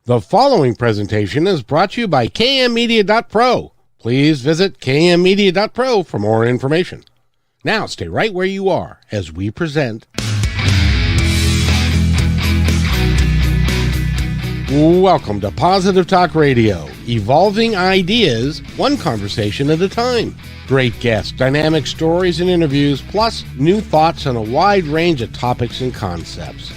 The following presentation is brought to you by kmmedia.pro. Please visit kmmedia.pro for more information. Now stay right where you are as we present. Welcome to Positive Talk Radio, evolving ideas one conversation at a time. Great guests, dynamic stories and interviews, plus new thoughts on a wide range of topics and concepts.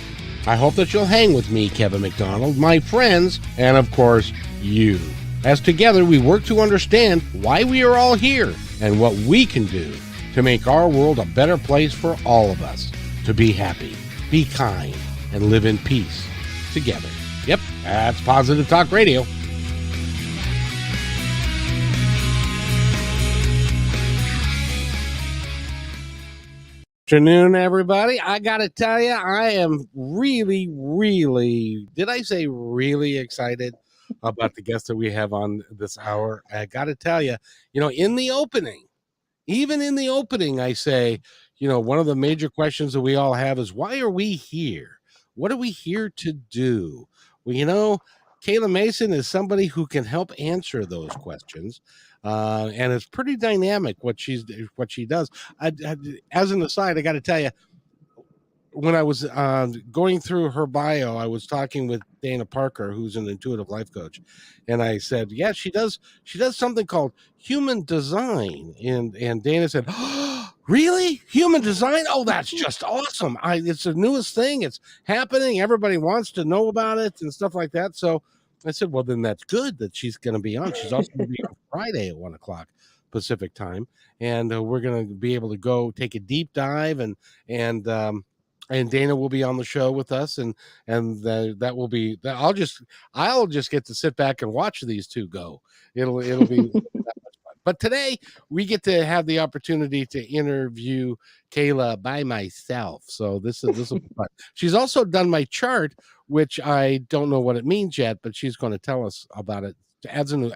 I hope that you'll hang with me, Kevin McDonald, my friends, and of course, you. As together we work to understand why we are all here and what we can do to make our world a better place for all of us. To be happy, be kind, and live in peace together. Yep, that's Positive Talk Radio. Afternoon, everybody. I gotta tell you, I am really excited about the guest that we have on this hour. I gotta tell you, in the opening, I say, one of the major questions that we all have is, why are we here? What are we here to do? Well, Kayla Mason is somebody who can help answer those questions. And it's pretty dynamic what she does. As an aside, I got to tell you, when I was going through her bio, I was talking with Dana Parker, who's an intuitive life coach, and I said, "Yeah, she does something called human design." And Dana said, "Oh, really? Human design? Oh, that's just awesome! It's the newest thing. It's happening. Everybody wants to know about it and stuff like that." So I said, "Well, then that's good that she's going to be on. She's also going to be on Friday at 1:00 Pacific time, and we're going to be able to go take a deep dive and Dana will be on the show with us, and that will be that. I'll just get to sit back and watch these two go. It'll be that much fun. But today we get to have the opportunity to interview Kayla by myself. So this will be fun. She's also done my chart, which I don't know what it means yet, but she's going to tell us about it as an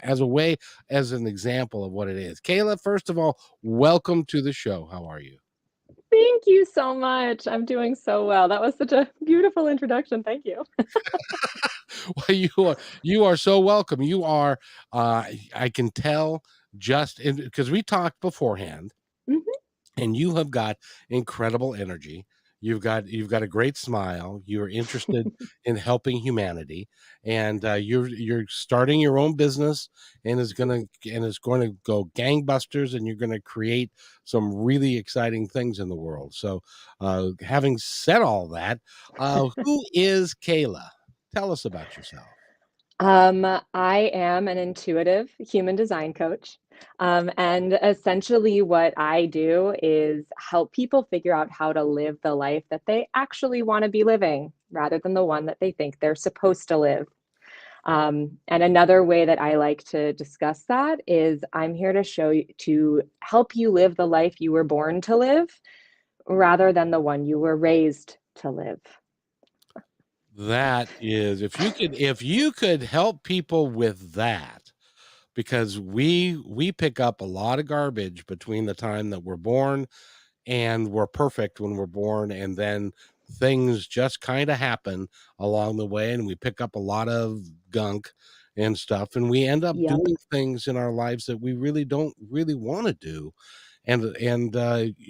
example of what it is. Kayla, first of all, welcome to the show. How are you? Thank you so much. I'm doing so well. That was such a beautiful introduction. Thank you. Well, you are so welcome. You are, I can tell just because we talked beforehand, and you have got incredible energy. You've got a great smile. You're interested in helping humanity, and you're starting your own business, and it's going to go gangbusters, and you're going to create some really exciting things in the world. So, having said all that, who is Kayla? Tell us about yourself. I am an intuitive human design coach. And essentially, what I do is help people figure out how to live the life that they actually want to be living rather than the one that they think they're supposed to live. And another way that I like to discuss that is I'm here to help you live the life you were born to live rather than the one you were raised to live. That is, if you could help people with that, because we pick up a lot of garbage between the time that we're born and we're perfect when we're born, and then things just kind of happen along the way, and we pick up a lot of gunk and stuff, and we end up Yep. doing things in our lives that we really don't really want to do.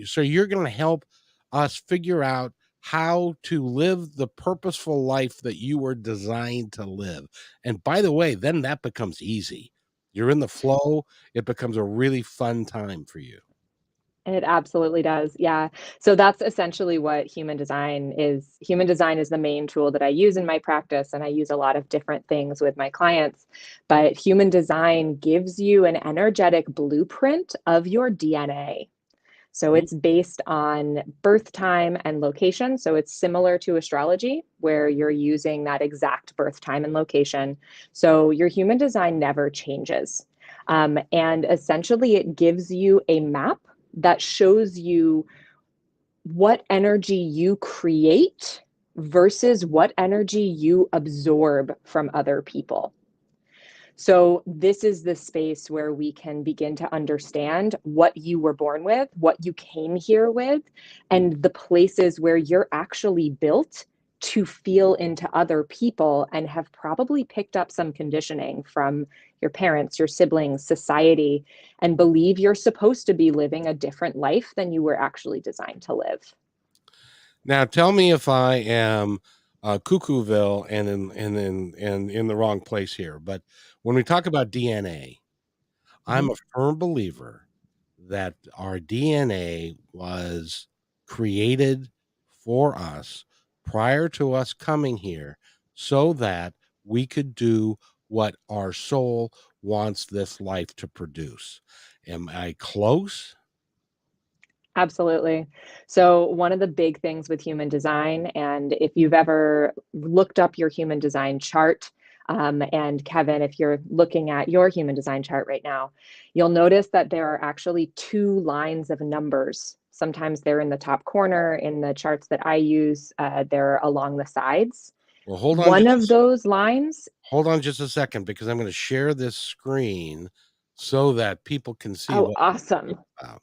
So you're going to help us figure out how to live the purposeful life that you were designed to live. And by the way, then that becomes easy. You're in the flow. It becomes a really fun time for you. It absolutely does. Yeah. So that's essentially what human design is. Human design is the main tool that I use in my practice, and I use a lot of different things with my clients. But human design gives you an energetic blueprint of your DNA. So it's based on birth time and location. So it's similar to astrology, where you're using that exact birth time and location. So your human design never changes. And essentially, it gives you a map that shows you what energy you create versus what energy you absorb from other people. So this is the space where we can begin to understand what you were born with, what you came here with, and the places where you're actually built to feel into other people and have probably picked up some conditioning from your parents, your siblings, society, and believe you're supposed to be living a different life than you were actually designed to live. Now tell me if I am cuckooville and in the wrong place here. But when we talk about DNA, I'm Mhm. a firm believer that our DNA was created for us prior to us coming here so that we could do what our soul wants this life to produce. Am I close? Absolutely. So, one of the big things with human design, and if you've ever looked up your human design chart, and Kevin, if you're looking at your human design chart right now, you'll notice that there are actually two lines of numbers. Sometimes they're in the top corner. In the charts that I use, they're along the sides. Well, hold on One of just those lines, hold on just a second because I'm going to share this screen so that people can see oh, what I'm awesome. talking about.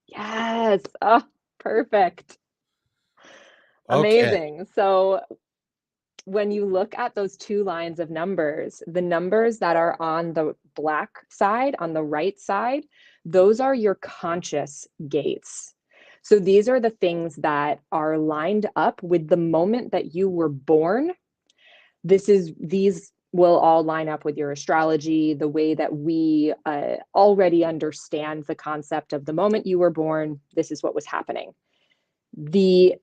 Yes. Oh, perfect. Okay. Amazing. So, when you look at those two lines of numbers, the numbers that are on the black side, on the right side, those are your conscious gates. So these are the things that are lined up with the moment that you were born. These will all line up with your astrology, the way that we already understand the concept of the moment you were born. This is what was happening. The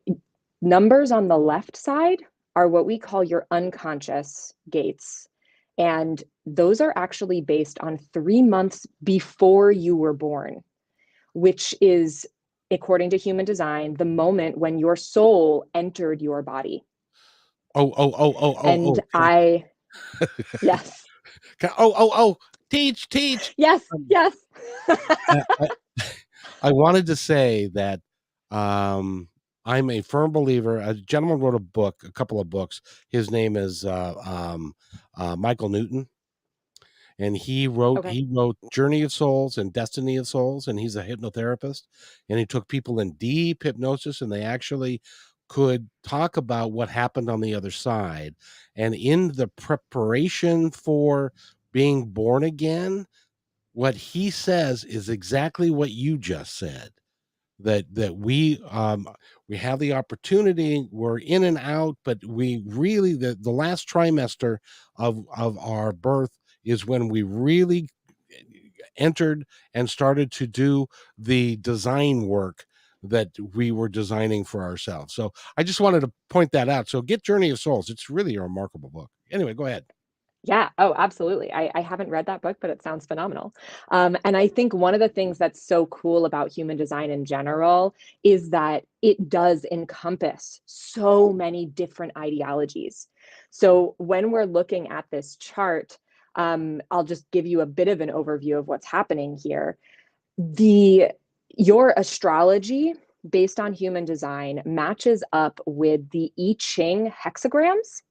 numbers on the left side are what we call your unconscious gates. And those are actually based on 3 months before you were born, which is, according to human design, the moment when your soul entered your body. Oh, oh, oh, oh, oh, And oh. Can yes, oh, teach. yes, Um, yes. I I wanted to say that, um, I'm a firm believer. A gentleman wrote a book, a couple of books. His name is, Michael Newton, and Okay. he wrote Journey of Souls and Destiny of Souls, and he's a hypnotherapist, and he took people in deep hypnosis, and they actually could talk about what happened on the other side. And in the preparation for being born again, what he says is exactly what you just said, that we have the opportunity, we're in and out, but we really the last trimester of our birth is when we really entered and started to do the design work that we were designing for ourselves. So I just wanted to point that out. So get Journey of Souls. It's really a remarkable book. Anyway, go ahead. Yeah. Oh, absolutely. I haven't read that book, but it sounds phenomenal. And I think one of the things that's so cool about human design in general is that it does encompass so many different ideologies. So when we're looking at this chart, I'll just give you a bit of an overview of what's happening here. The Your astrology based on human design matches up with the I-Ching hexagrams.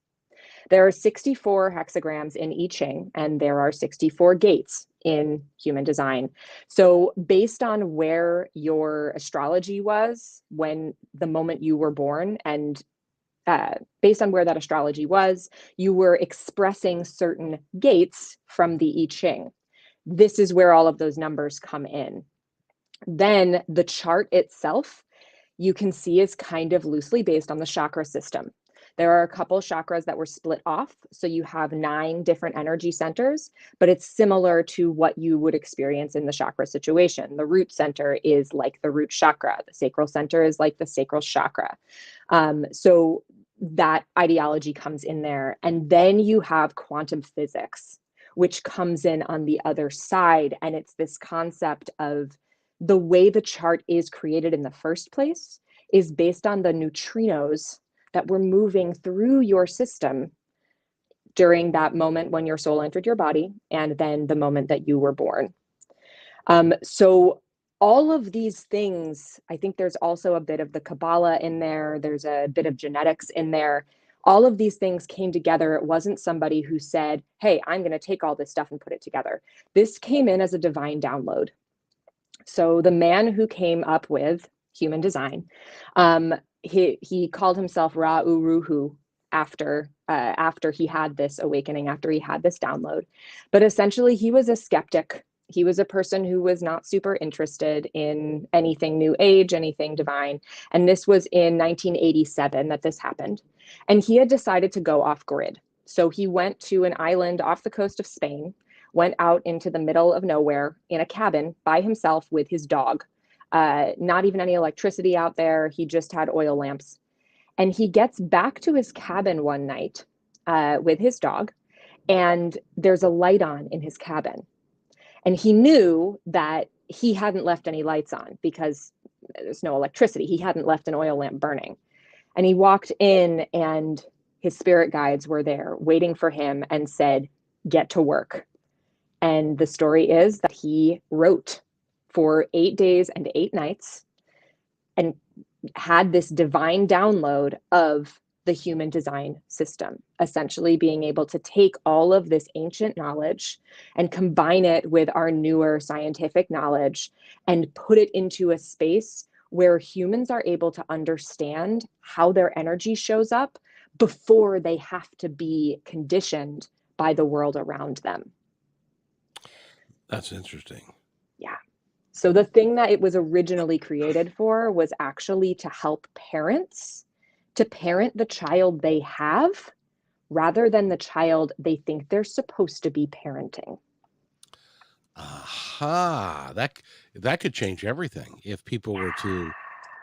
There are 64 hexagrams in I-Ching, and there are 64 gates in human design. So, based on where your astrology was when the moment you were born, and based on where that astrology was, you were expressing certain gates from the I-Ching. This is where all of those numbers come in. Then the chart itself, you can see, is kind of loosely based on the chakra system. There are a couple chakras that were split off. So you have 9 different energy centers, but it's similar to what you would experience in the chakra situation. The root center is like the root chakra, the sacral center is like the sacral chakra. So that ideology comes in there. And then you have quantum physics, which comes in on the other side. And it's this concept of the way the chart is created in the first place is based on the neutrinos that were moving through your system during that moment when your soul entered your body and then the moment that you were born. So all of these things, I think there's also a bit of the Kabbalah in there. There's a bit of genetics in there. All of these things came together. It wasn't somebody who said, hey, I'm going to take all this stuff and put it together. This came in as a divine download. So the man who came up with human design, um, he called himself Ra-Uruhu after he had this awakening, after he had this download. But essentially, he was a skeptic. He was a person who was not super interested in anything new age, anything divine. And this was in 1987 that this happened. And he had decided to go off grid. So he went to an island off the coast of Spain, went out into the middle of nowhere in a cabin by himself with his dog. Not even any electricity out there. He just had oil lamps. And he gets back to his cabin one night with his dog, and there's a light on in his cabin. And he knew that he hadn't left any lights on because there's no electricity. He hadn't left an oil lamp burning. And he walked in, and his spirit guides were there waiting for him and said, "Get to work." And the story is that he wrote for 8 days and 8 nights and had this divine download of the human design system, essentially being able to take all of this ancient knowledge and combine it with our newer scientific knowledge and put it into a space where humans are able to understand how their energy shows up before they have to be conditioned by the world around them. That's interesting. Yeah. So the thing that it was originally created for was actually to help parents to parent the child they have rather than the child they think they're supposed to be parenting. Aha, that could change everything if people were to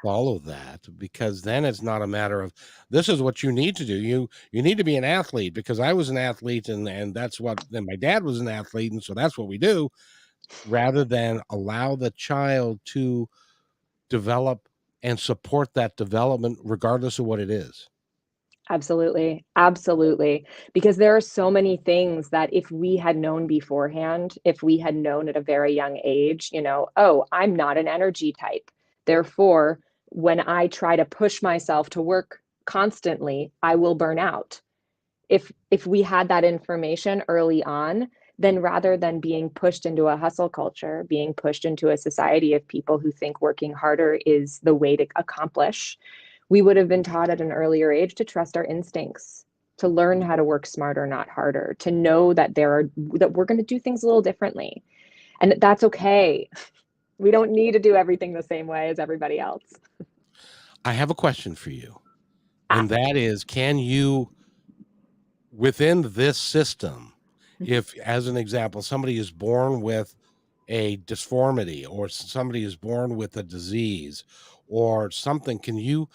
follow that, because then it's not a matter of this is what you need to do. You need to be an athlete because I was an athlete and that's what then my dad was an athlete and so that's what we do, rather than allow the child to develop and support that development regardless of what it is. Absolutely. Absolutely. Because there are so many things that if we had known beforehand, if we had known at a very young age, oh, I'm not an energy type. Therefore, when I try to push myself to work constantly, I will burn out. If we had that information early on, then rather than being pushed into a hustle culture, being pushed into a society of people who think working harder is the way to accomplish, we would have been taught at an earlier age to trust our instincts, to learn how to work smarter, not harder, to know that that we're going to do things a little differently. And that's okay. We don't need to do everything the same way as everybody else. I have a question for you, Ah. and that is, can you, within this system, if, as an example, somebody is born with a disformity or somebody is born with a disease or something, can you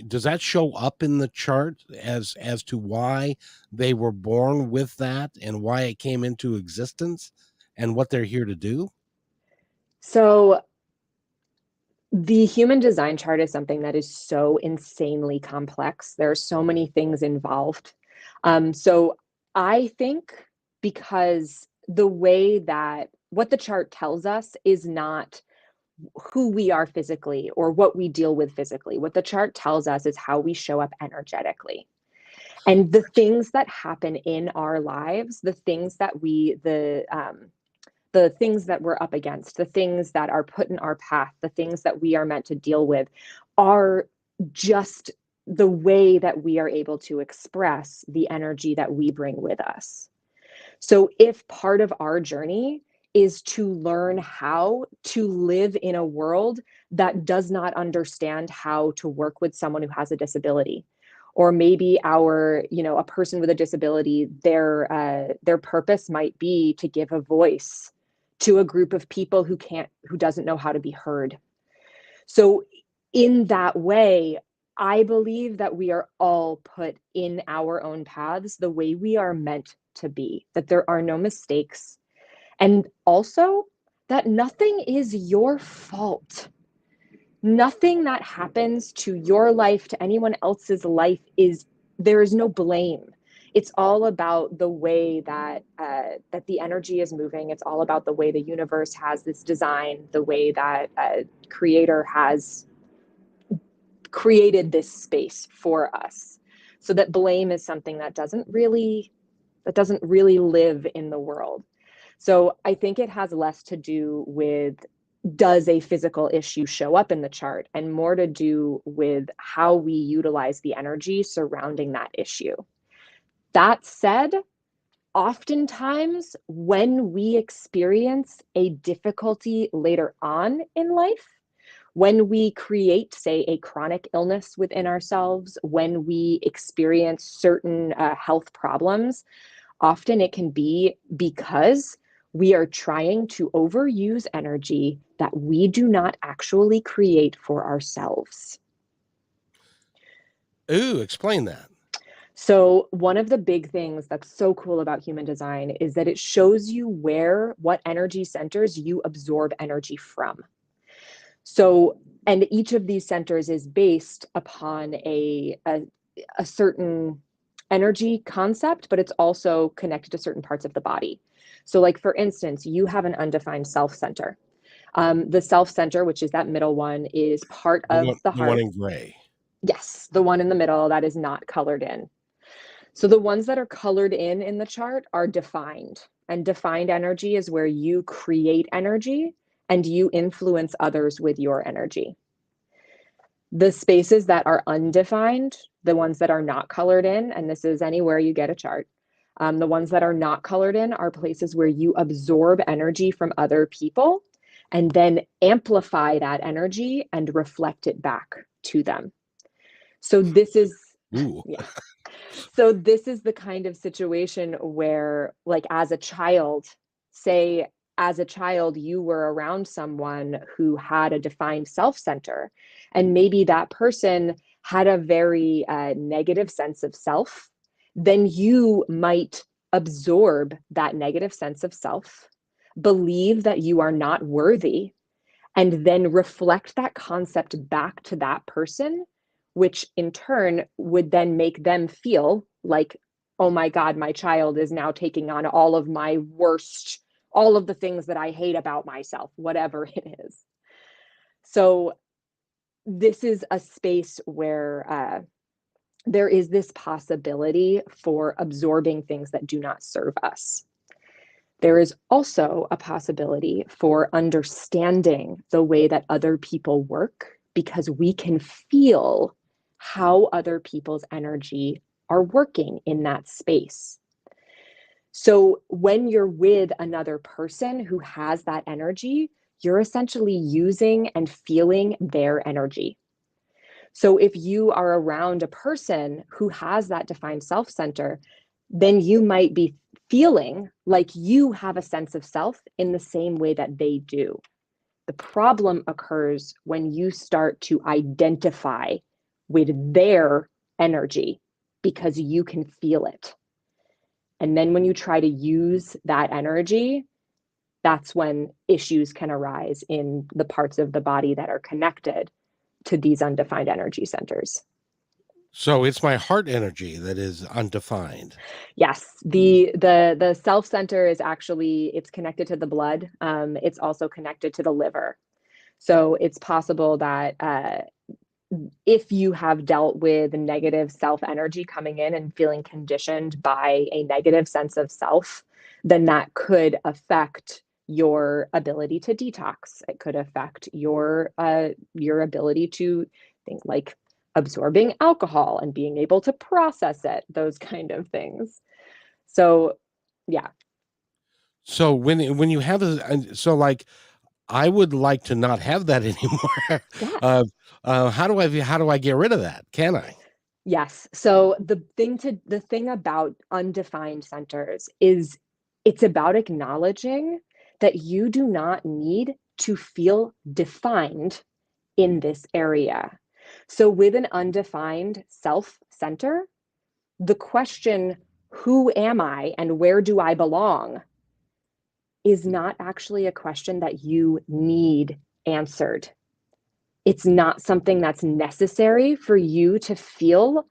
does that show up in the chart as to why they were born with that and why it came into existence and what they're here to do? So the human design chart is something that is so insanely complex. There are so many things involved. So I think because the way that what the chart tells us is not who we are physically or what we deal with physically. What the chart tells us is how we show up energetically. And the things that happen in our lives, the things that we're up against, the things that are put in our path, the things that we are meant to deal with are just the way that we are able to express the energy that we bring with us. So if part of our journey is to learn how to live in a world that does not understand how to work with someone who has a disability, or maybe a person with a disability, their purpose might be to give a voice to a group of people who doesn't know how to be heard. So in that way, I believe that we are all put in our own paths the way we are meant to be, that there are no mistakes, and also that nothing is your fault. Nothing that happens to your life, to anyone else's life, there is no blame. It's all about the way that the energy is moving. It's all about the way the universe has this design, the way that creator has created this space for us. So that blame is something that doesn't really live in the world. So I think it has less to do with does a physical issue show up in the chart, and more to do with how we utilize the energy surrounding that issue. That said, oftentimes when we experience a difficulty later on in life, when we create, say, a chronic illness within ourselves, when we experience certain health problems, often it can be because we are trying to overuse energy that we do not actually create for ourselves. Ooh, explain that. So, one of the big things that's so cool about human design is that it shows you what energy centers you absorb energy from. So, and each of these centers is based upon a certain energy concept, but it's also connected to certain parts of the body. So, like for instance, you have an undefined self center. The self center, which is that middle one, is part The of one, the the one heart. in gray. Yes, the one in the middle that is not colored in. So the ones that are colored in the chart are defined. And defined energy is where you create energy and you influence others with your energy. The spaces that are undefined, the ones that are not colored in, and this is anywhere you get a chart, the ones that are not colored in are places where you absorb energy from other people and then amplify that energy and reflect it back to them. So this is, Ooh. yeah. So this is the kind of situation where, like, as a child, say, as a child, you were around someone who had a defined self center, and maybe that person had a very negative sense of self, then you might absorb that negative sense of self, believe that you are not worthy, and then reflect that concept back to that person, which in turn would then make them feel like, oh my God, my child is now taking on all of my worst, all of the things that I hate about myself, whatever it is. So, this is a space where there is this possibility for absorbing things that do not serve us. There is also a possibility for understanding the way that other people work because we can feel how other people's energy are working in that space. So when you're with another person who has that energy, you're essentially using and feeling their energy. So if you are around a person who has that defined self center, then you might be feeling like you have a sense of self in the same way that they do. The problem occurs when you start to identify with their energy because you can feel it. And then when you try to use that energy, that's when issues can arise in the parts of the body that are connected to these undefined energy centers. So it's my heart energy that is undefined. Yes, the self center is actually, it's connected to the blood. It's also connected to the liver. So it's possible that if you have dealt with negative self energy coming in and feeling conditioned by a negative sense of self, then that could affect your ability to detox. It could affect your ability to think, like absorbing alcohol and being able to process it, those kind of things. So, yeah. So when you have so like I would like to not have that anymore. Yes. uh, how do I get rid of that? Can I? Yes. So the thing about undefined centers is it's about acknowledging that you do not need to feel defined in this area. So with an undefined self center, the question, who am I and where do I belong, is not actually a question that you need answered. It's not something that's necessary for you to feel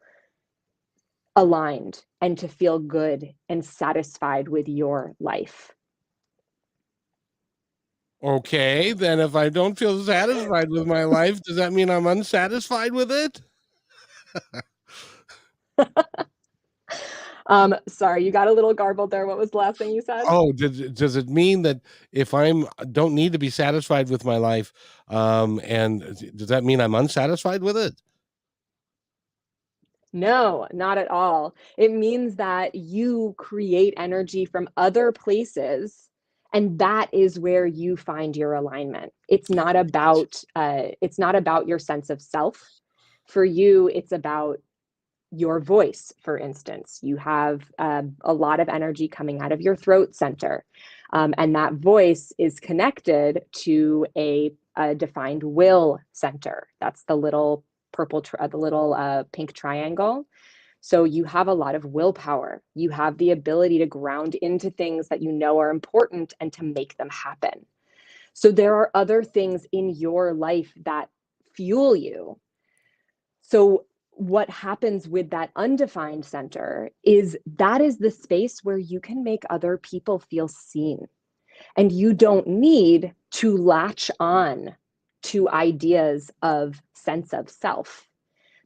aligned and to feel good and satisfied with your life. Okay, then if I don't feel satisfied with my life, does that mean I'm unsatisfied with it? Sorry, you got a little garbled there. What was the last thing you said? Oh, does it mean that if I'm don't need to be satisfied with my life, and does that mean I'm unsatisfied with it? No, not at all. It means that you create energy from other places, and that is where you find your alignment. It's not about your sense of self. For you, it's about your voice, for instance. You have a lot of energy coming out of your throat center, and that voice is connected to a defined will center. That's the little pink triangle. So you have a lot of willpower. You have the ability to ground into things that you know are important and to make them happen. So there are other things in your life that fuel you. So what happens with that undefined center is that is the space where you can make other people feel seen. And you don't need to latch on to ideas of sense of self,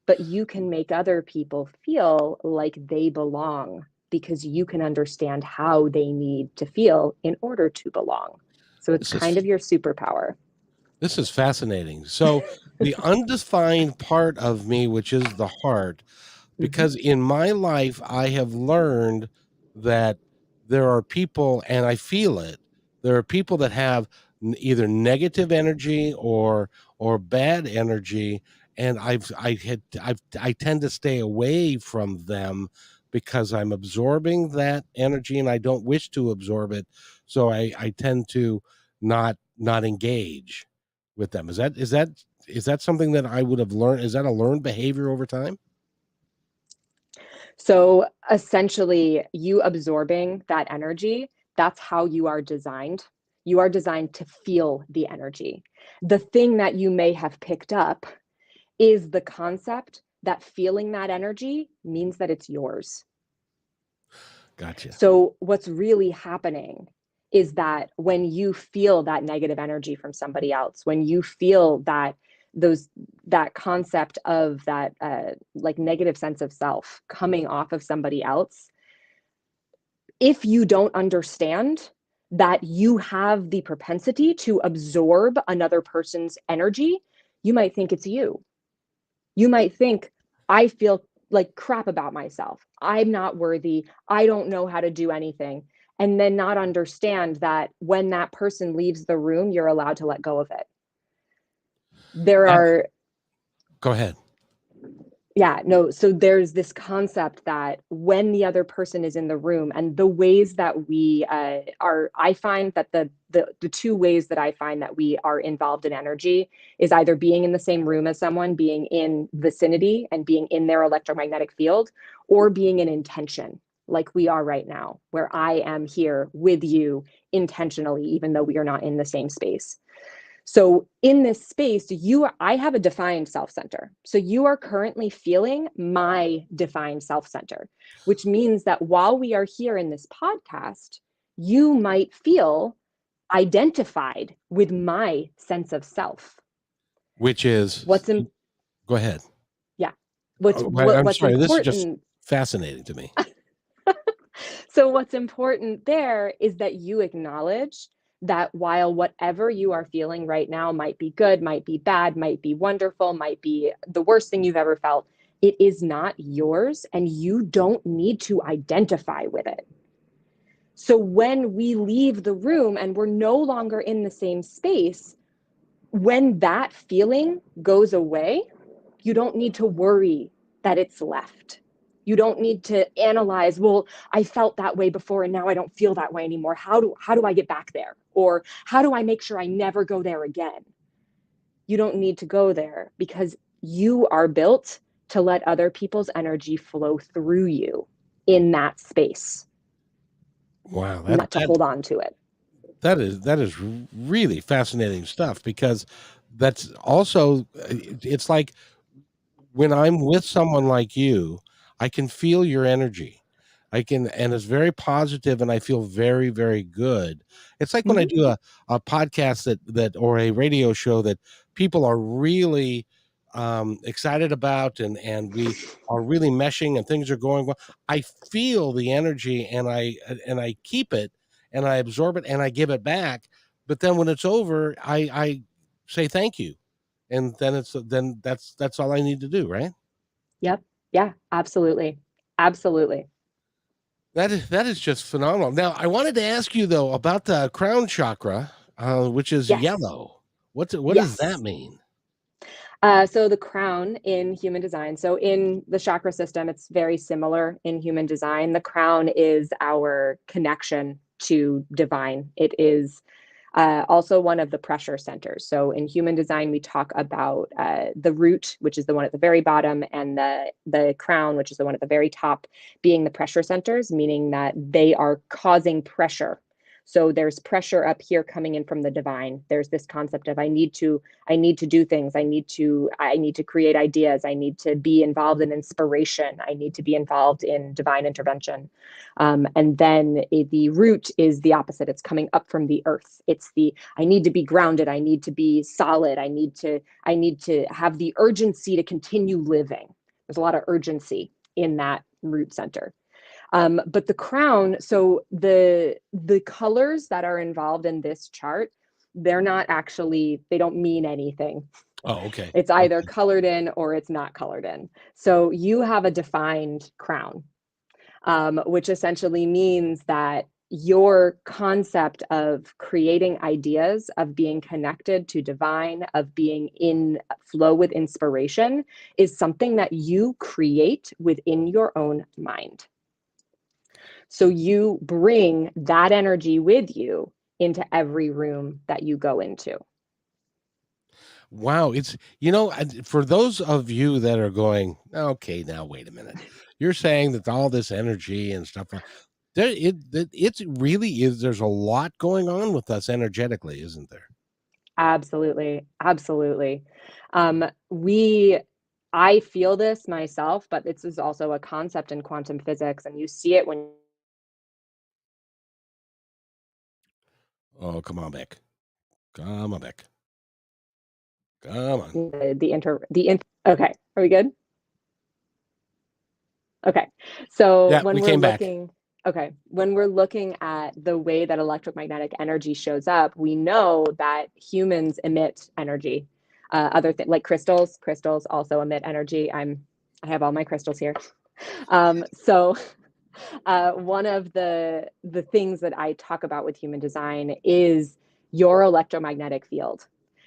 but you can make other people feel like they belong because you can understand how they need to feel in order to belong. So it's This kind is of your superpower. this is fascinating. So the undefined part of me, which is the heart, Mhm. because in my life I have learned that there are people, and I feel it. There are people that have either negative energy or bad energy, and I tend to stay away from them because I'm absorbing that energy and I don't wish to absorb it. So I tend to not engage with them. Is that something that I would have learned? Is that a learned behavior over time? So essentially, you absorbing that energy, that's how you are designed. You are designed to feel the energy. The thing that you may have picked up is the concept that feeling that energy means that it's yours. Gotcha. So, what's really happening is that when you feel that negative energy from somebody else, when you feel those that concept of that like negative sense of self coming off of somebody else, if you don't understand that you have the propensity to absorb another person's energy, you might think it's you. You might think, I feel like crap about myself. I'm not worthy. I don't know how to do anything. And then not understand that when that person leaves the room, you're allowed to let go of it. There That are Go ahead. Yeah, no, so there's this concept that when the other person is in the room and the ways that we are, I find that the two ways that I find that we are involved in energy is either being in the same room as someone, being in vicinity and being in their electromagnetic field, or being in intention like we are right now, where I am here with you intentionally, even though we are not in the same space. So in this space, I have a defined self-center. So you are currently feeling my defined self-center, which means that while we are here in this podcast, you might feel identified with my sense of self. Which is What's in Go ahead. Yeah. What's I'm what's sorry, this is just important fascinating to me. So, what's important there is that you acknowledge that while whatever you are feeling right now might be good, might be bad, might be wonderful, might be the worst thing you've ever felt, it is not yours and you don't need to identify with it. So, when we leave the room and we're no longer in the same space, when that feeling goes away, you don't need to worry that it's left. You don't need to analyze, well, I felt that way before and now I don't feel that way anymore. How do I get back there? Or how do I make sure I never go there again? You don't need to go there because you are built to let other people's energy flow through you in that space, Wow, not to hold on to it. that is really fascinating stuff, because that's also it's like when I'm with someone like you, I can feel your energy. And it's very positive and I feel very, very good. It's like when I Mhm. do a podcast or a radio show that people are really excited about, and we are really meshing and things are going well. I feel the energy, and I keep it, and I absorb it, and I give it back. But then when it's over, I say thank you, and then that's all I need to do, right? Yep. Yeah, absolutely. Absolutely. That is just phenomenal. Now, I wanted to ask you though about the crown chakra, which is Yes. yellow. What does that Yes. mean? So the crown in human design, so in the chakra system, it's very similar in human design. The crown is our connection to divine. It is also one of the pressure centers. So in human design, we talk about the root, which is the one at the very bottom, and the crown, which is the one at the very top, being the pressure centers, meaning that they are causing pressure. So there's pressure up here coming in from the divine. There's this concept of I need to do things. I need to create ideas. I need to be involved in inspiration. I need to be involved in divine intervention. And then the root is the opposite. It's coming up from the earth. It's the I need to be grounded. I need to be solid. I need to have the urgency to continue living. There's a lot of urgency in that root center. But the crown, so the colors that are involved in this chart, they're not actually, they don't mean anything. Oh, okay. It's either Okay. colored in or it's not colored in. So you have a defined crown, which essentially means that your concept of creating ideas, of being connected to divine, of being in flow with inspiration, is something that you create within your own mind. So you bring that energy with you into every room that you go into. Wow, for those of you that are going, okay, now wait a minute. You're saying that all this energy and stuff, it really is. There's a lot going on with us energetically, isn't there? Absolutely. Absolutely. We I feel this myself, but this is also a concept in quantum physics, and you see it when Oh, come on back. Come on back. Come on. okay, are we good? Okay. So Yeah, we came back. when we're looking at the way that electromagnetic energy shows up, we know that humans emit energy. Other things like crystals also emit energy. I have all my crystals here. So one of the things that I talk about with human design is your electromagnetic field.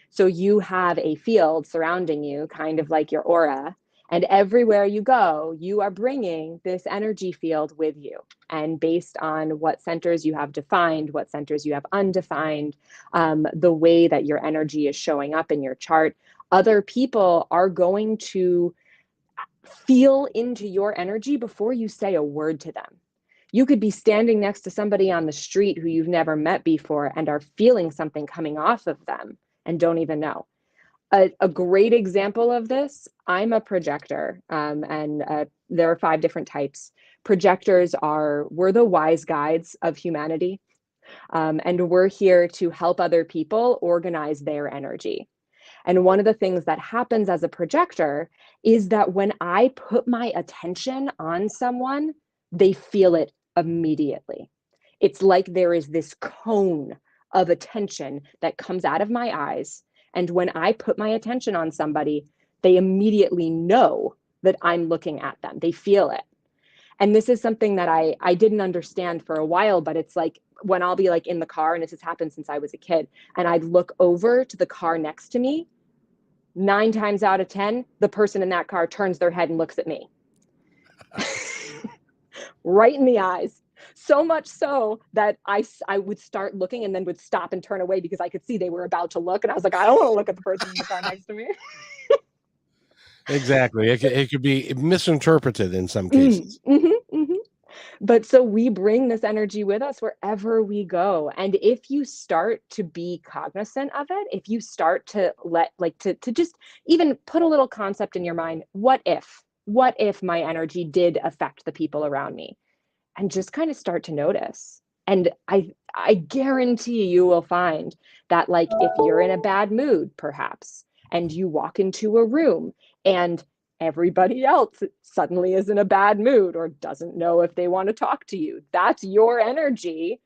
So you have a field surrounding you, kind of like your aura, and everywhere you go, you are bringing this energy field with you. And based on what centers you have defined, what centers you have undefined, the way that your energy is showing up in your chart, other people are going to feel into your energy before you say a word to them. You could be standing next to somebody on the street who you've never met before and are feeling something coming off of them and don't even know. A great example of this, I'm a projector, and there are 5 different types. We're the wise guides of humanity, and we're here to help other people organize their energy. And one of the things that happens as a projector is that when I put my attention on someone, they feel it immediately. It's like there is this cone of attention that comes out of my eyes. And when I put my attention on somebody, they immediately know that I'm looking at them. They feel it. And this is something that I didn't understand for a while, but it's like when I'll be like in the car, and this has happened since I was a kid, and I'd look over to the car next to me, 9 times out of 10, the person in that car turns their head and looks at me right in the eyes. So much so that I would start looking and then would stop and turn away because I could see they were about to look. And I was like, I don't want to look at the person in the car next to me. Exactly. It could be misinterpreted in some Mm, cases. mhm. But so we bring this energy with us wherever we go. And if you start to be cognizant of it, if you start to to just even put a little concept in your mind, what if my energy did affect the people around me? And just kind of start to notice. And I guarantee you will find that like if you're in a bad mood, perhaps, and you walk into a room and everybody else suddenly is in a bad mood or doesn't know if they want to talk to you. That's your energy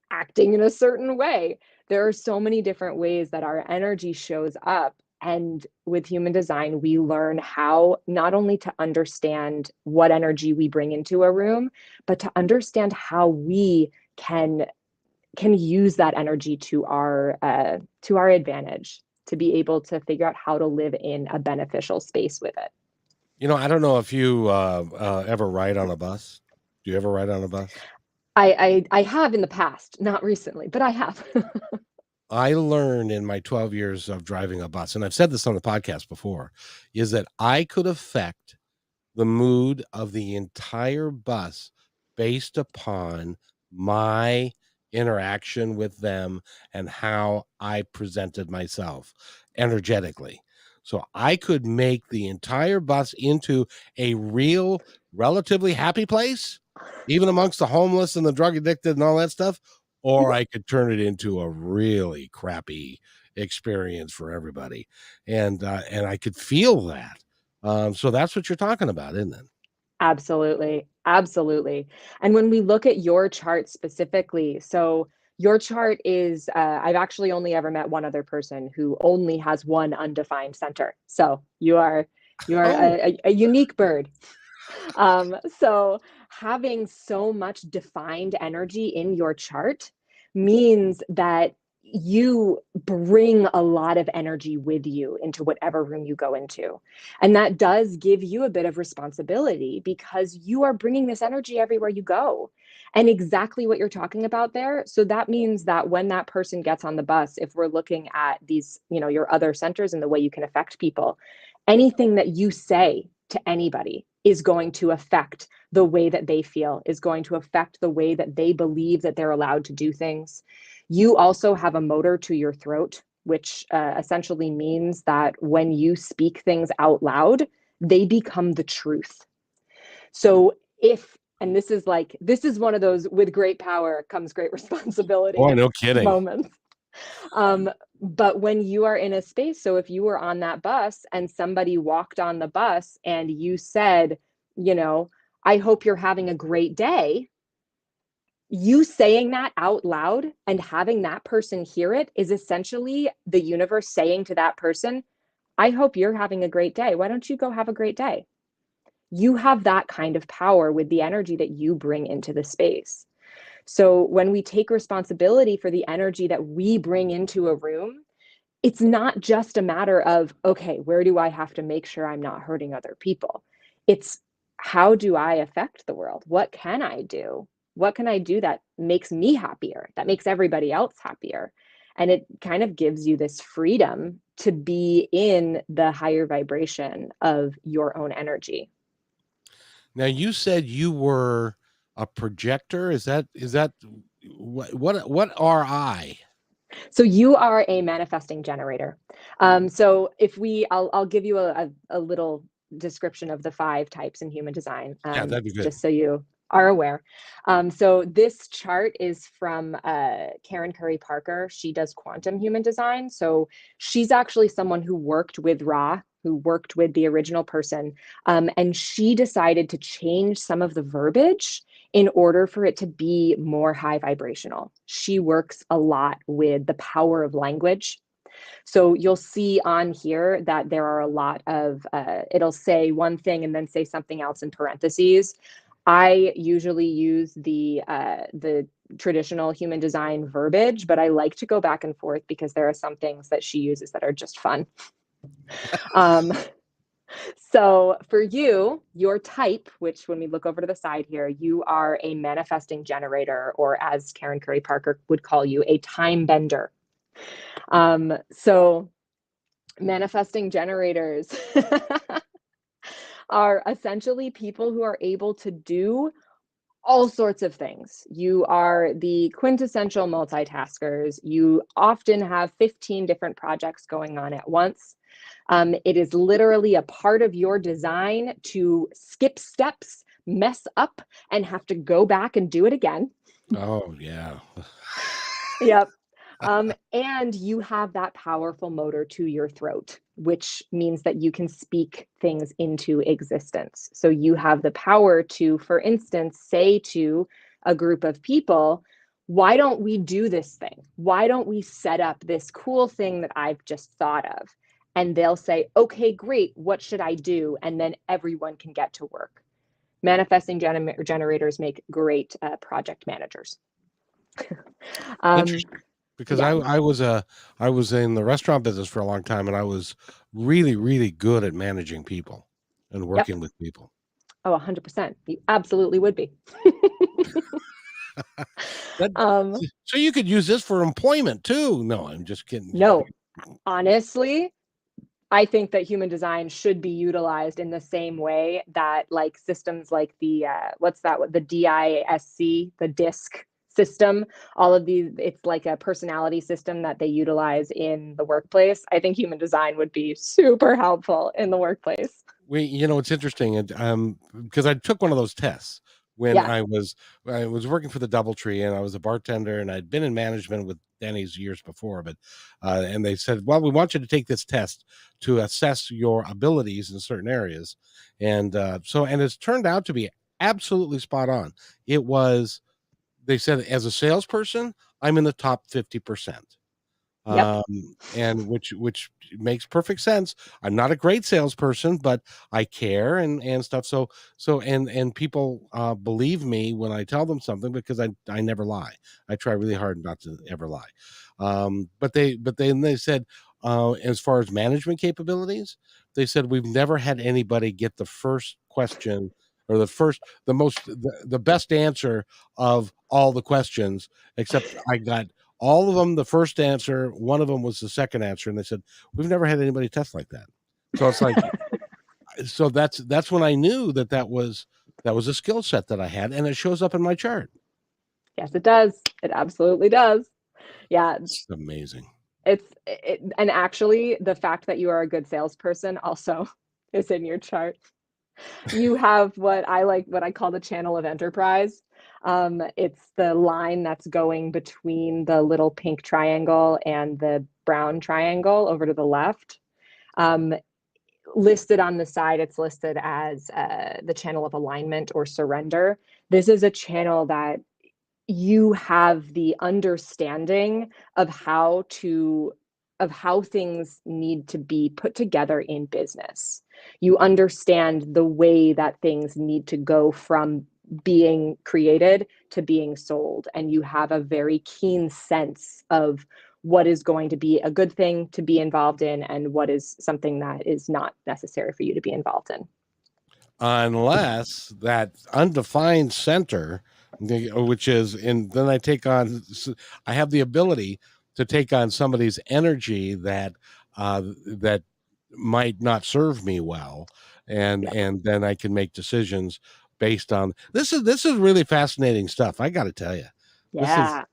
acting in a certain way. There are so many different ways that our energy shows up. And with human design, we learn how not only to understand what energy we bring into a room, but to understand how we can use that energy to our advantage, to be able to figure out how to live in a beneficial space with it. I don't know if you ever ride on a bus. Do you ever ride on a bus? I have in the past, not recently, but I have. I learned in my 12 years of driving a bus, and I've said this on the podcast before, is that I could affect the mood of the entire bus based upon my interaction with them and how I presented myself energetically. So I could make the entire bus into a real, relatively happy place, even amongst the homeless and the drug addicted and all that stuff, or I could turn it into a really crappy experience for everybody. And I could feel that. So that's what you're talking about, isn't it? Absolutely. Absolutely. And when we look at your chart specifically, so your chart is, I've actually only ever met one other person who only has one undefined center. So you are Oh, a unique bird. So having so much defined energy in your chart means that you bring a lot of energy with you into whatever room you go into. And that does give you a bit of responsibility because you are bringing this energy everywhere you go. And exactly what you're talking about there. So that means that when that person gets on the bus, if we're looking at these, your other centers and the way you can affect people, anything that you say to anybody is going to affect the way that they feel, is going to affect the way that they believe that they're allowed to do things. You also have a motor to your throat, which essentially means that when you speak things out loud, they become the truth. So and this is one of those with great power comes great boy, responsibility no kidding. moments. Um, but when you are in a space, so if you were on that bus and somebody walked on the bus and you said, you know, I hope you're having a great day, you saying that out loud and having that person hear it is essentially the universe saying to that person, I hope you're having a great day. Why don't you go have a great day? You have that kind of power with the energy that you bring into the space. So when we take responsibility for the energy that we bring into a room, it's not just a matter of, okay, where do I have to make sure I'm not hurting other people? It's how do I affect the world? What can I do? What can I do that makes me happier, that makes everybody else happier? And it kind of gives you this freedom to be in the higher vibration of your own energy. Now you said you were a projector. Is that what are I? So you are a manifesting generator. So if I'll give you a little description of the 5 types in human design, Yeah, that'd be good. just so you are aware. So this chart is from Karen Curry Parker. She does quantum human design. So she's actually someone who worked with Ra, who worked with the original person, and she decided to change some of the verbiage in order for it to be more high vibrational. She works a lot with the power of language. So you'll see on here that there are a lot of, it'll say one thing and then say something else in parentheses. I usually use the traditional human design verbiage, but I like to go back and forth because there are some things that she uses that are just fun. Um, So for you, your type, which when we look over to the side here, you are a manifesting generator, or as Karen Curry Parker would call you, a time bender. So manifesting generators are essentially people who are able to do all sorts of things. You are the quintessential multitaskers. You often have 15 different projects going on at once. It is literally a part of your design to skip steps, mess up, and have to go back and do it again. Oh yeah. Yep. And you have that powerful motor to your throat, which means that you can speak things into existence. So you have the power to, for instance, say to a group of people, why don't we do this thing? Why don't we set up this cool thing that I've just thought of? And they'll say, okay, great. What should I do? And then everyone can get to work. Manifesting generators make great project managers. um, Interesting. Because yeah. I was in the restaurant business for a long time, and I was really, really good at managing people and Yep. working with people. Oh, 100%. You absolutely would be. That, um, so you could use this for employment too. No, I'm just kidding. no, honestly, I think that human design should be utilized in the same way that like systems like the what's that? The DISC, the DISC system, all of these, it's like a personality system that they utilize in the workplace. I think human design would be super helpful in the workplace. It's interesting, and because I took one of those tests when Yeah. I was working for the DoubleTree, and I was a bartender, and I'd been in management with Denny's years before, but and they said, well, we want you to take this test to assess your abilities in certain areas, and and it's turned out to be absolutely spot on. It was, they said, as a salesperson, I'm in the top 50%. Yep. um and which makes perfect sense. I'm not a great salesperson, but I care and stuff. And people believe me when I tell them something, because I never lie. I try really hard not to ever lie. But they said, as far as management capabilities, they said, we've never had anybody get the first question, or the best answer of all the questions, except I got all of them the first answer. One of them was the second answer, and they said, we've never had anybody test like that. So it's like, so that's when I knew that was a skill set that I had, and it shows up in my chart. Yes, it does. It absolutely does. Yeah. It's amazing. And actually the fact that you are a good salesperson also is in your chart. You have what I call the channel of enterprise. It's the line that's going between the little pink triangle and the brown triangle over to the left. Um, Listed on the side, it's listed as the channel of alignment or surrender. This is a channel that you have the understanding of how things need to be put together in business. You understand the way that things need to go from being created to being sold, and you have a very keen sense of what is going to be a good thing to be involved in and what is something that is not necessary for you to be involved in. Unless that undefined center, which is in, then I have the ability to take on somebody's energy that might not serve me well, and Yep. and then I can make decisions based on this is really fascinating stuff. I got to tell you, this is Yeah.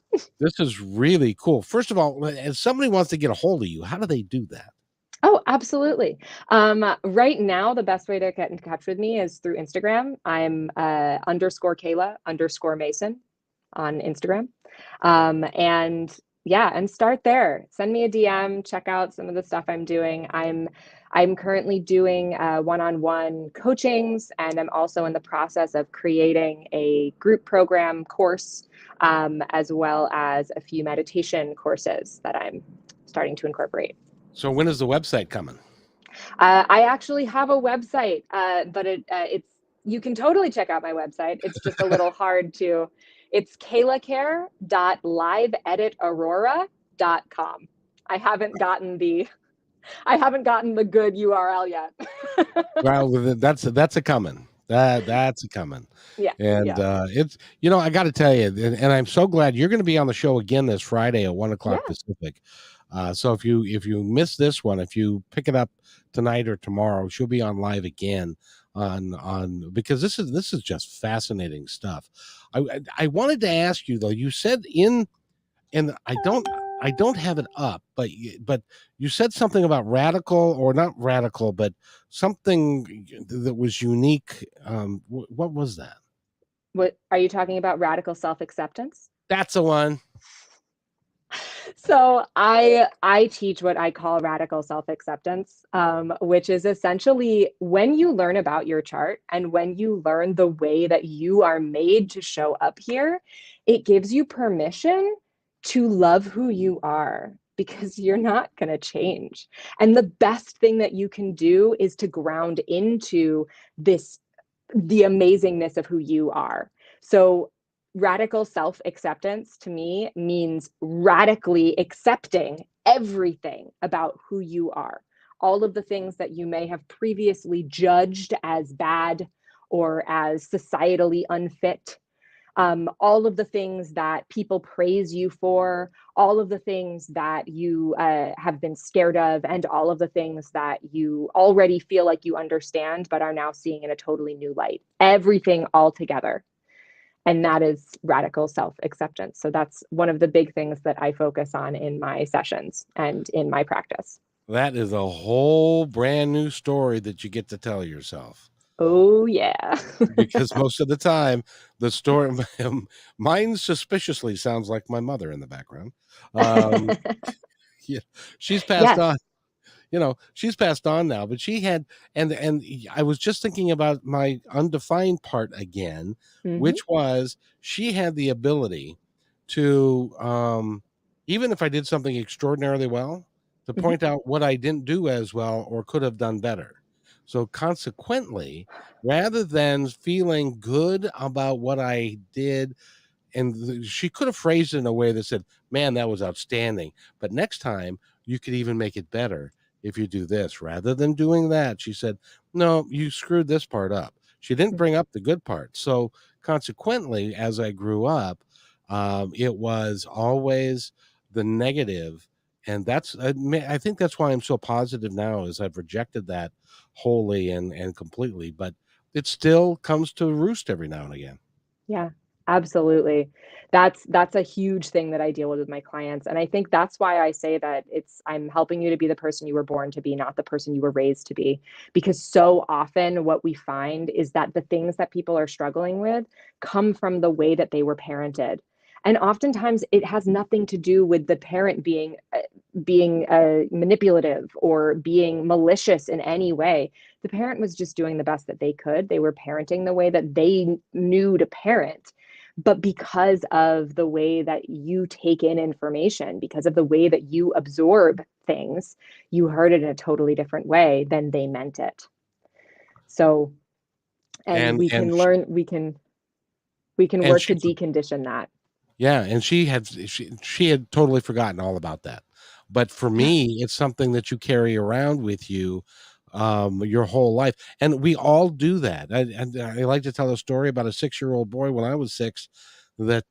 this is really cool. First of all, if somebody wants to get a hold of you, how do they do that? Oh, absolutely. Right now, the best way to get in touch with me is through Instagram. I'm underscore Kayla underscore Mason on Instagram. And yeah, and start there. Send me a DM, check out some of the stuff I'm doing. I'm currently doing one-on-one coachings, and I'm also in the process of creating a group program course, as well as a few meditation courses that I'm starting to incorporate. So when is the website coming? I actually have a website, but it's you can totally check out my website. It's just a little hard to. It's kaylacare.liveeditaurora.com. I haven't gotten the I haven't gotten the good URL yet. Well, that's a coming. That's a coming. Yeah, And yeah, it's, I got to tell you, and I'm so glad you're going to be on the show again this Friday at 1 o'clock yeah, Pacific. So if you miss this one, if you pick it up tonight or tomorrow, she'll be on live again on because this is just fascinating stuff. I wanted to ask you though. You said and I don't have it up, but you said something about radical, or not radical, but something that was unique. What was that? What are you talking about? Radical self acceptance? That's the one. So I teach what I call radical self-acceptance, which is essentially when you learn about your chart and when you learn the way that you are made to show up here, it gives you permission to love who you are because you're not going to change. And the best thing that you can do is to ground into this the amazingness of who you are. So radical self-acceptance to me means radically accepting everything about who you are. All of the things that you may have previously judged as bad or as societally unfit, all of the things that people praise you for, all of the things that you have been scared of, and all of the things that you already feel like you understand, but are now seeing in a totally new light. Everything all together. And that is radical self acceptance. So that's one of the big things that I focus on in my sessions and in my practice. That is a whole brand new story that you get to tell yourself. Oh, yeah. Because most of the time, the story, mine suspiciously sounds like my mother in the background. Um, yeah, she's passed Yes. on. She's passed on now, but she had, and I was just thinking about my undefined part again, Mm-hmm. which was she had the ability to, even if I did something extraordinarily well, to Mm-hmm. point out what I didn't do as well or could have done better. So consequently, rather than feeling good about what I did, and she could have phrased it in a way that said, "Man, that was outstanding, but next time you could even make it better if you do this." Rather than doing that, she said, "No, you screwed this part up." She didn't bring up the good part. So consequently, as I grew up, it was always the negative, and I think that's why I'm so positive now, is I've rejected that wholly and completely, but it still comes to roost every now and again. Yeah, absolutely. That's a huge thing that I deal with my clients, and I think that's why I say that I'm helping you to be the person you were born to be, not the person you were raised to be. Because so often what we find is that the things that people are struggling with come from the way that they were parented. And oftentimes it has nothing to do with the parent being manipulative or being malicious in any way. The parent was just doing the best that they could. They were parenting the way that they knew to parent. But because of the way that you take in information, because of the way that you absorb things, you heard it in a totally different way than they meant it. So, and And we and can learn, we can and work she to decondition that. Yeah, and she had totally forgotten all about that. But for Yeah. me, it's something that you carry around with you, your whole life, and we all do that. I like to tell a story about a 6-year-old boy when I was 6 that,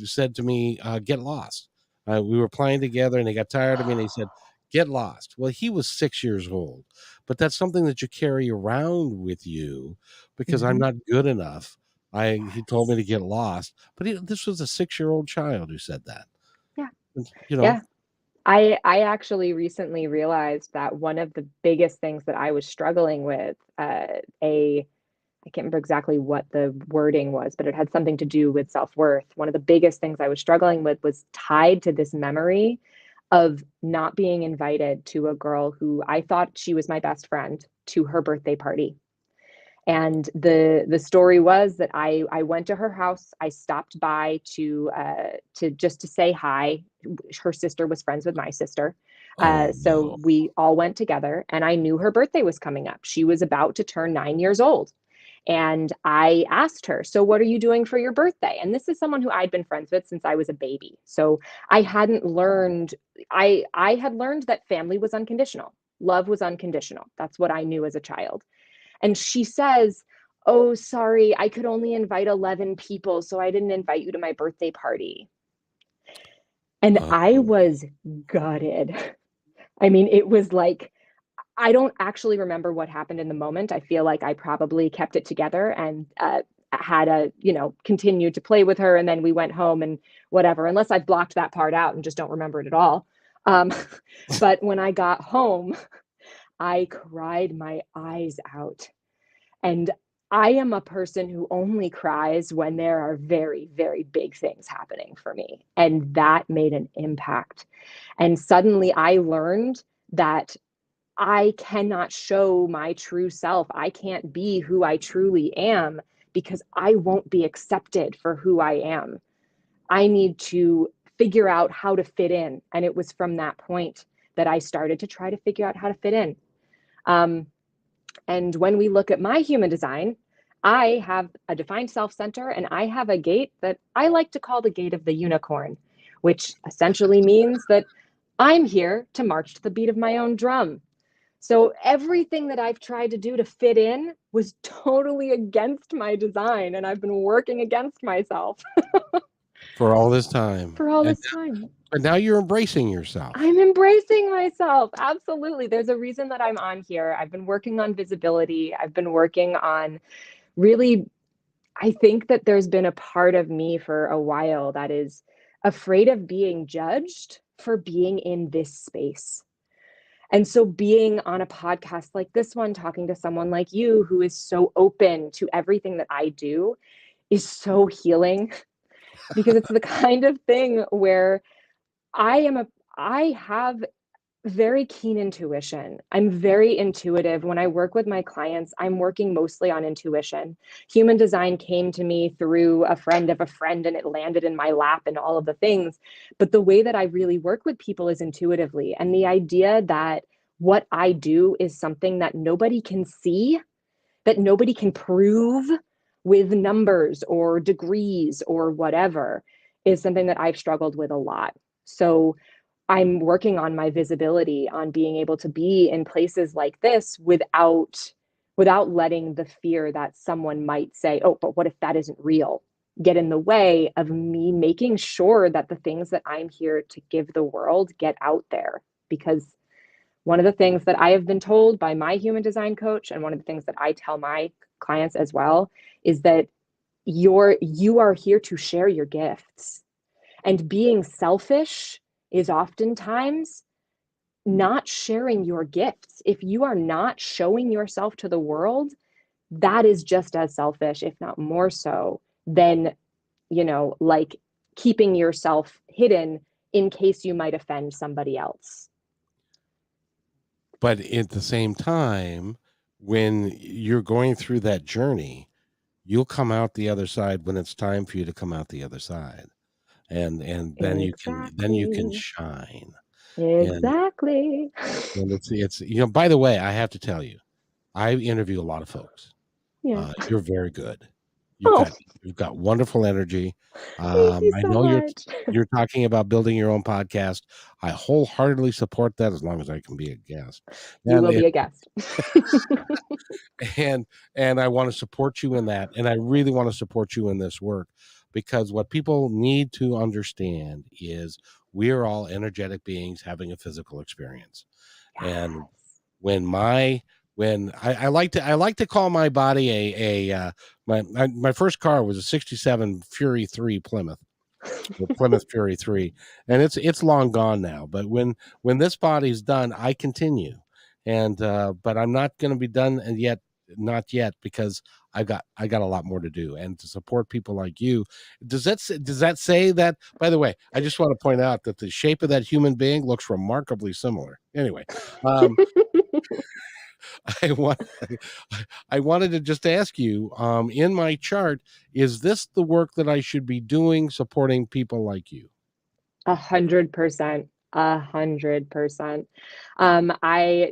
said to me, "Get lost." We were playing together, and he got tired of me, and he said, "Get lost." Well, he was 6 years old, but that's something that you carry around with you because I'm Mm-hmm. not good enough. He told me Yes. to get lost, but this was a 6-year-old child who said that. Yeah. And, Yeah. I actually recently realized that one of the biggest things that I was struggling with, a I can't remember exactly what the wording was, but it had something to do with self-worth. One of the biggest things I was struggling with was tied to this memory of not being invited to a girl who I thought she was my best friend to her birthday party. And the story was that I went to her house. I stopped by to just to say hi. Her sister was friends with my sister, Oh, so no. we all went together. And I knew her birthday was coming up. She was about to turn 9 years old, and I asked her, "So what are you doing for your birthday?" And this is someone who I'd been friends with since I was a baby, so I hadn't learned. I had learned that family was unconditional, love was unconditional. That's what I knew as a child. And she says, "Oh, sorry, I could only invite 11 people, so I didn't invite you to my birthday party." And I Oh, was gutted. I mean, it was like, I don't actually remember what happened in the moment. I feel like I probably kept it together and had continued to play with her. And then we went home and whatever, unless I blocked that part out and just don't remember it at all. Um, but when I got home, I cried my eyes out. And I am a person who only cries when there are very, very big things happening for me. And that made an impact. And suddenly I learned that I cannot show my true self. I can't be who I truly am because I won't be accepted for who I am. I need to figure out how to fit in. And it was from that point that I started to try to figure out how to fit in. Um, and when we look at my human design, I have a defined self center and I have a gate that I like to call the gate of the unicorn, which essentially means that I'm here to march to the beat of my own drum. So everything that I've tried to do to fit in was totally against my design, and I've been working against myself for all this time. for all this time. But now you're embracing yourself. I'm embracing myself. Absolutely. There's a reason that I'm on here. I've been working on visibility. I've been working on really, I think that there's been a part of me for a while that is afraid of being judged for being in this space. And so being on a podcast like this one, talking to someone like you who is so open to everything that I do is so healing because it's the kind of thing where I have very keen intuition. I'm very intuitive. When I work with my clients, I'm working mostly on intuition. Human design came to me through a friend of a friend and it landed in my lap and all of the things. But the way that I really work with people is intuitively. And the idea that what I do is something that nobody can see, that nobody can prove with numbers or degrees or whatever, is something that I've struggled with a lot. So I'm working on my visibility, on being able to be in places like this without letting the fear that someone might say, oh, but what if that isn't real, get in the way of me making sure that the things that I'm here to give the world get out there. Because one of the things that I have been told by my human design coach, and one of the things that I tell my clients as well, is that you are here to share your gifts. And being selfish is oftentimes not sharing your gifts. If you are not showing yourself to the world, that is just as selfish, if not more so, than, like keeping yourself hidden in case you might offend somebody else. But at the same time, when you're going through that journey, you'll come out the other side when it's time for you to come out the other side. And then you can Exactly. shine. And Exactly. and it's by the way, I have to tell you, I interview a lot of folks. Yeah. You're very good. You've Oh, got you've got wonderful energy. thank you I so know you're much. you're talking about building your own podcast. I wholeheartedly support that as long as I can be a guest. You And will it be a guest. and and I want to support you in that. And I really want to support you in this work because what people need to understand is we're all energetic beings having a physical experience. And Yes. when my when I like to call my body my first car was a 67 Fury 3 Plymouth, the Plymouth Fury 3, and it's long gone now, but when this body's done, I continue. And but I'm not going to be done and yet, not yet, because I got a lot more to do and to support people like you. Does that say that? By the way, I just want to point out that the shape of that human being looks remarkably similar. Anyway, um I want I wanted to just ask you, in my chart, is this the work that I should be doing supporting people like you? 100%. 100%.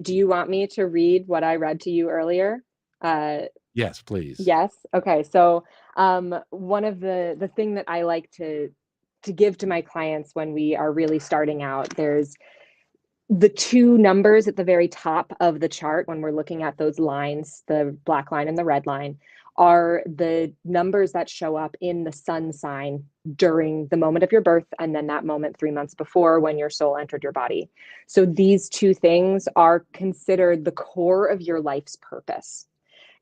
Do you want me to read what I read to you earlier? Uh, Yes, please. yes. Okay. So, one of the thing that I like to give to my clients when we are really starting out, there's the two numbers at the very top of the chart when we're looking at those lines, the black line and the red line, are the numbers that show up in the sun sign during the moment of your birth and then that moment 3 months before when your soul entered your body. So these two things are considered the core of your life's purpose.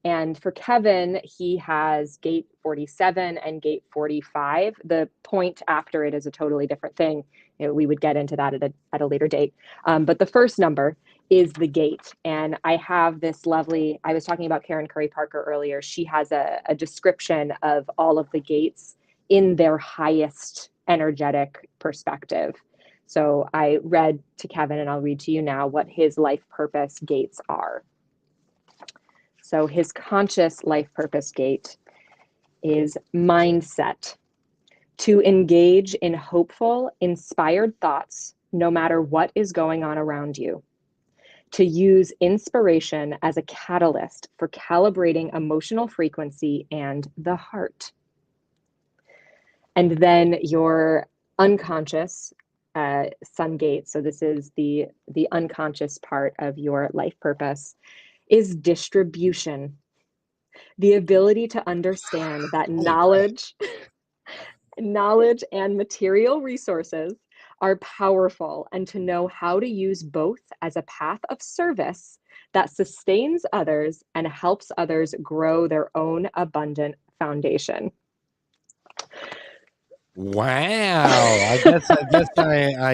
And for Kevin, he has gate 47 and gate 45. The point after it is a totally different thing. We would get into that at a later date. But the first number is the gate. And I have this lovely, I was talking about Karen Curry Parker earlier. She has a description of all of the gates in their highest energetic perspective. So I read to Kevin, and I'll read to you now what his life purpose gates are. So his conscious life purpose gate is mindset, to engage in hopeful, inspired thoughts, no matter what is going on around you, to use inspiration as a catalyst for calibrating emotional frequency and the heart. And then your unconscious sun gate, so this is the unconscious part of your life purpose, is distribution. The ability to understand that Holy crap. knowledge and material resources are powerful, and to know how to use both as a path of service that sustains others and helps others grow their own abundant foundation. Wow. I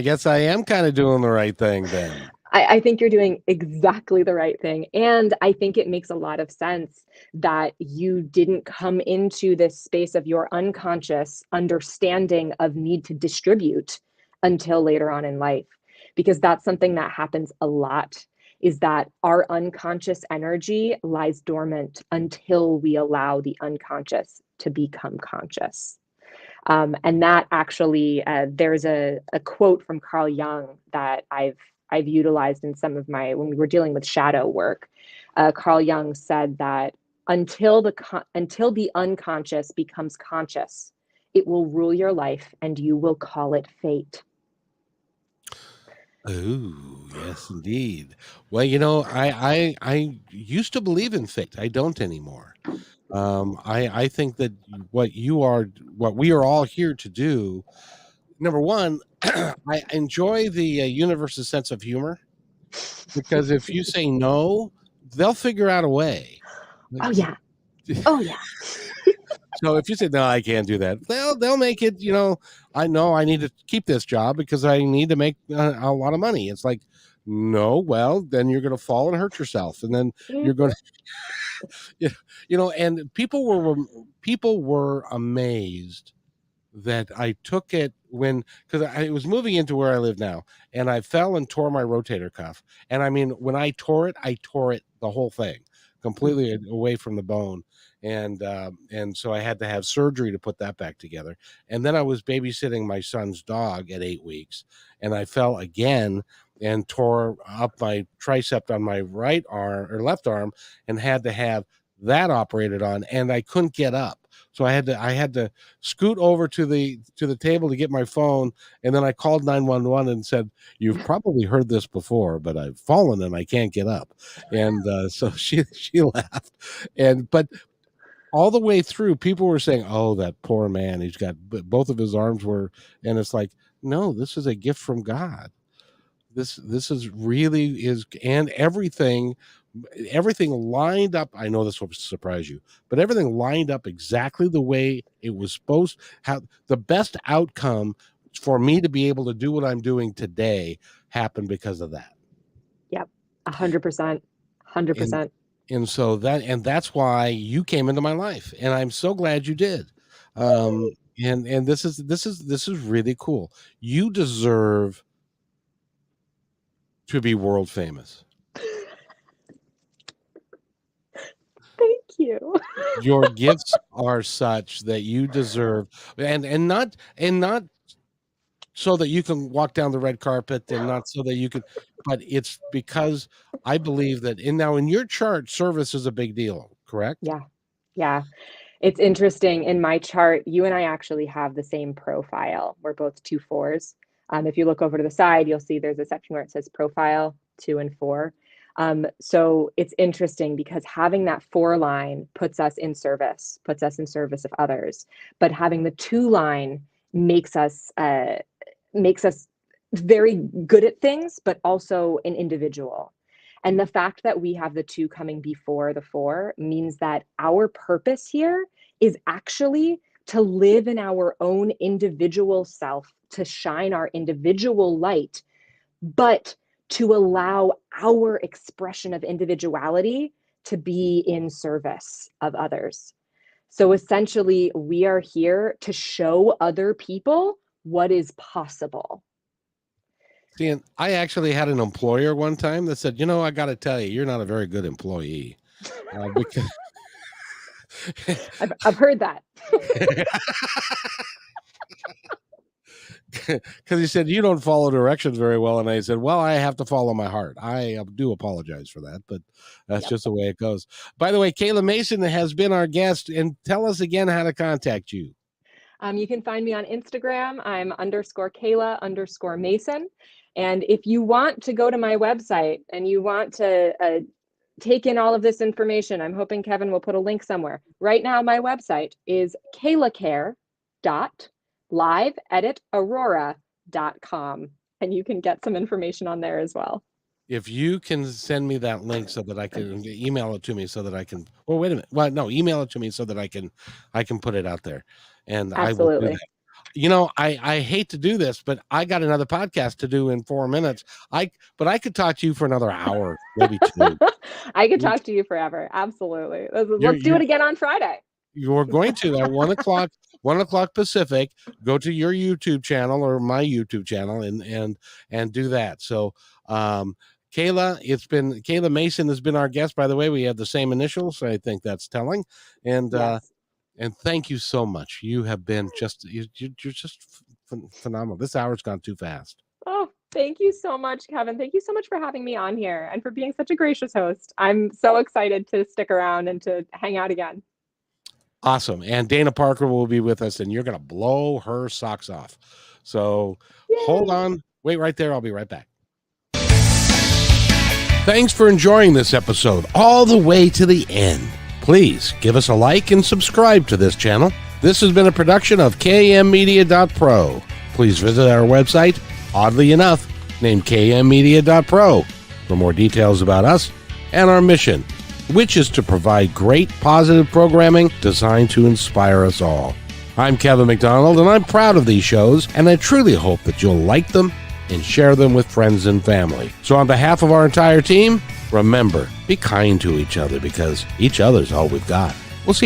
guess I am kind of doing the right thing then. I think you're doing exactly the right thing. And I think it makes a lot of sense that you didn't come into this space of your unconscious understanding of need to distribute until later on in life, because that's something that happens a lot, is that our unconscious energy lies dormant until we allow the unconscious to become conscious. And that actually, there's a quote from Carl Jung that I've utilized in some of my, when we were dealing with shadow work. Carl Jung said that until the unconscious becomes conscious, it will rule your life and you will call it fate. Oh, yes, indeed. Well, I used to believe in fate. I don't anymore. I think that what we are all here to do. Number one, I enjoy the universe's sense of humor, because if you say no, they'll figure out a way. Oh yeah. Oh yeah. So if you say no, I can't do that, they'll make it. I know I need to keep this job because I need to make a lot of money. It's like, no, well, then you're going to fall and hurt yourself, and then you're going to, And people were amazed that I took it because I was moving into where I live now, and I fell and tore my rotator cuff. And I mean, when I tore it the whole thing completely away from the bone, and so I had to have surgery to put that back together. And then I was babysitting my son's dog at 8 weeks, and I fell again and tore up my tricep on my right arm or left arm, and had to have that operated on, and I couldn't get up. So I had to scoot over to the table to get my phone, and then I called 911 and said, "You've probably heard this before, but I've fallen and I can't get up." And so she laughed, but all the way through, people were saying, "Oh, that poor man, he's got both of his arms were," and it's like, no, this is a gift from God. This is really is, and everything lined up. I know this will surprise you, but everything lined up exactly the way it was supposed. How the best outcome for me to be able to do what I'm doing today happened because of that. Yep. 100%. And 100%. that's why you came into my life, and I'm so glad you did. And this is really cool. You deserve to be world famous. Thank you. Your gifts are such that you deserve, and not so that you can walk down the red carpet, and not so that you can, but it's because I believe that in your chart, service is a big deal, correct? Yeah. Yeah. It's interesting. In my chart, you and I actually have the same profile. We're both 2 4s. If you look over to the side, you'll see there's a section where it says profile 2 and 4. So it's interesting because having that 4 line puts us in service of others. But having the 2 line makes us very good at things, but also an individual. And the fact that we have the 2 coming before the 4 means that our purpose here is actually to live in our own individual self, to shine our individual light, but to allow our expression of individuality to be in service of others. So essentially, we are here to show other people what is possible. See, and I actually had an employer one time that said, I got to tell you, you're not a very good employee. Because I've heard that. Because he said, you don't follow directions very well. And I said, well, I have to follow my heart. I do apologize for that, but that's just the way it goes. By the way, Kayla Mason has been our guest. And tell us again how to contact you. You can find me on Instagram. I'm _Kayla_Mason. And if you want to go to my website and you want to take in all of this information, I'm hoping Kevin will put a link somewhere. Right now, my website is kaylacare.liveeditaurora.com. And you can get some information on there as well. If you can send me that link so that I can email it to me so that I can, well, wait a minute. Well, no, email it to me so that I can put it out there. And Absolutely. I will do that. I hate to do this, but I got another podcast to do in 4 minutes. But I could talk to you for another hour, maybe 2. I could talk to you forever. Absolutely. Let's do it again on Friday. You're going to at 1:00 Pacific, go to your YouTube channel or my YouTube channel and do that. So, Kayla Mason has been our guest. By the way, we have the same initials. So I think that's telling. And, yes. And thank you so much. You have been you're just phenomenal. This hour's gone too fast. Oh, thank you so much, Kevin. Thank you so much for having me on here and for being such a gracious host. I'm so excited to stick around and to hang out again. Awesome. And Dana Parker will be with us, and you're going to blow her socks off. So Hold on. Wait right there. I'll be right back. Thanks for enjoying this episode all the way to the end. Please give us a like and subscribe to this channel. This has been a production of kmmedia.pro. Please visit our website, oddly enough, named kmmedia.pro, for more details about us and our mission, which is to provide great positive programming designed to inspire us all. I'm Kevin McDonald, and I'm proud of these shows, and I truly hope that you'll like them and share them with friends and family. So on behalf of our entire team, remember, be kind to each other because each other's all we've got. We'll see you